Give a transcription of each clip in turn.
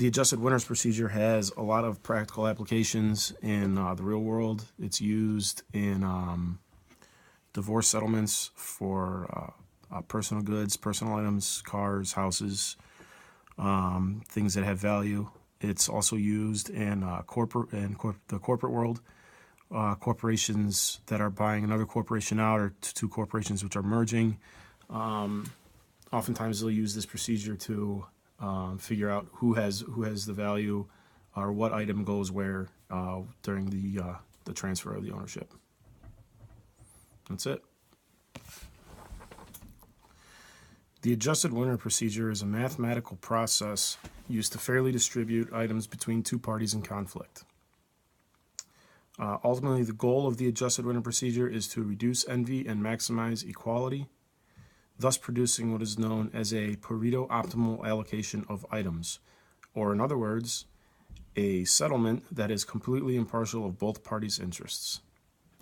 The adjusted winners procedure has a lot of practical applications in the real world. It's used in divorce settlements for personal goods, personal items, cars, houses, things that have value. It's also used in the corporate world. Corporations that are buying another corporation out, or two corporations which are merging. Oftentimes they'll use this procedure to figure out who has the value or what item goes where during the transfer of the ownership. That's it. The adjusted winner procedure is a mathematical process used to fairly distribute items between two parties in conflict. Ultimately, the goal of the adjusted winner procedure is to reduce envy and maximize equality, thus producing what is known as a Pareto optimal allocation of items, or in other words, a settlement that is completely impartial of both parties' interests.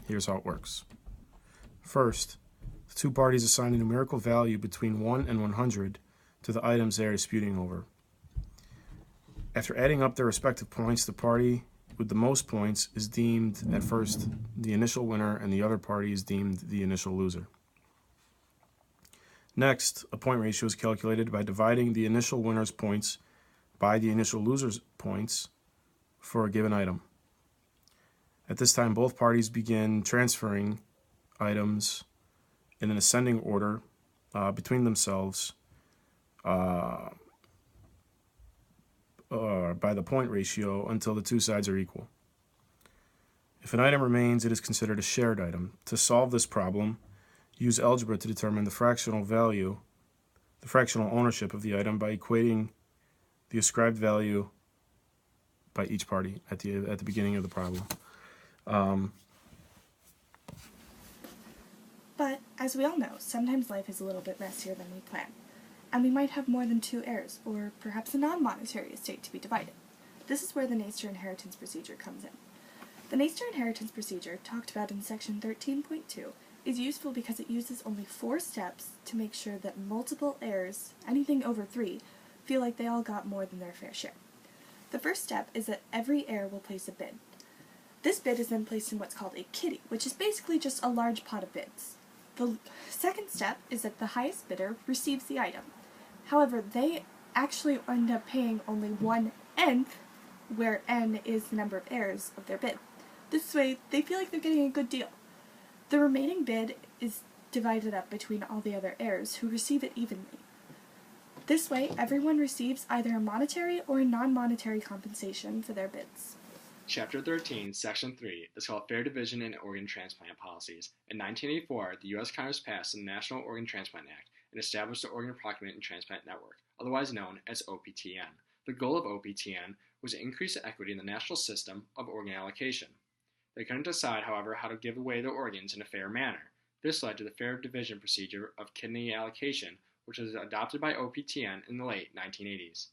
Here's how it works. First, the two parties assign a numerical value between 1 and 100 to the items they are disputing over. After adding up their respective points, the party with the most points is deemed at first the initial winner, and the other party is deemed the initial loser. Next, a point ratio is calculated by dividing the initial winner's points by the initial loser's points for a given item. At this time, both parties begin transferring items in an ascending order between themselves by the point ratio until the two sides are equal. If an item remains, it is considered a shared item. To solve this problem, use algebra to determine the fractional ownership of the item by equating the ascribed value by each party at the beginning of the problem. But, as we all know, sometimes life is a little bit messier than we plan, and we might have more than two heirs, or perhaps a non-monetary estate to be divided. This is where the Naester inheritance procedure comes in. The Naester inheritance procedure, talked about in section 13.2, is useful because it uses only 4 steps to make sure that multiple heirs, anything over 3, feel like they all got more than their fair share. The first step is that every heir will place a bid. This bid is then placed in what's called a kitty, which is basically just a large pot of bids. The second step is that the highest bidder receives the item. However, they actually end up paying only 1/nth, where n is the number of heirs of their bid. This way, they feel like they're getting a good deal. The remaining bid is divided up between all the other heirs, who receive it evenly. This way, everyone receives either a monetary or a non-monetary compensation for their bids. Chapter 13, Section 3 is called Fair Division in Organ Transplant Policies. In 1984, the U.S. Congress passed the National Organ Transplant Act and established the Organ Procurement and Transplant Network, otherwise known as OPTN. The goal of OPTN was to increase the equity in the national system of organ allocation. They couldn't decide, however, how to give away their organs in a fair manner. This led to the Fair Division procedure of kidney allocation, which was adopted by OPTN in the late 1980s.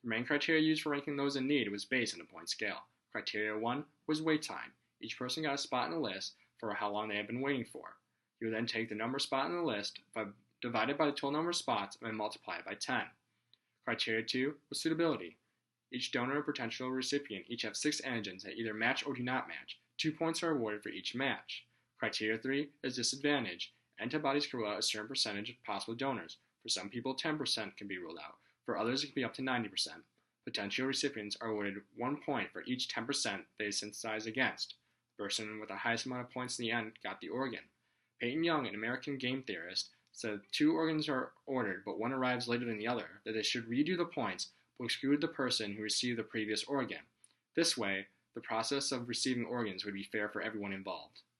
The main criteria used for ranking those in need was based on a point scale. Criteria 1 was wait time. Each person got a spot in the list for how long they had been waiting for. You would then take the number of spots in the list, divided by the total number of spots, and multiply it by 10. Criteria 2 was suitability. Each donor and potential recipient each have 6 antigens that either match or do not match. 2 points are awarded for each match. Criteria 3 is disadvantage. Antibodies can rule out a certain percentage of possible donors. For some people, 10% can be ruled out. For others, it can be up to 90%. Potential recipients are awarded 1 point for each 10% they synthesize against. The person with the highest amount of points in the end got the organ. Peyton Young, an American game theorist, said 2 organs are ordered, but one arrives later than the other, that they should redo the points, but exclude the person who received the previous organ. This way, the process of receiving organs would be fair for everyone involved.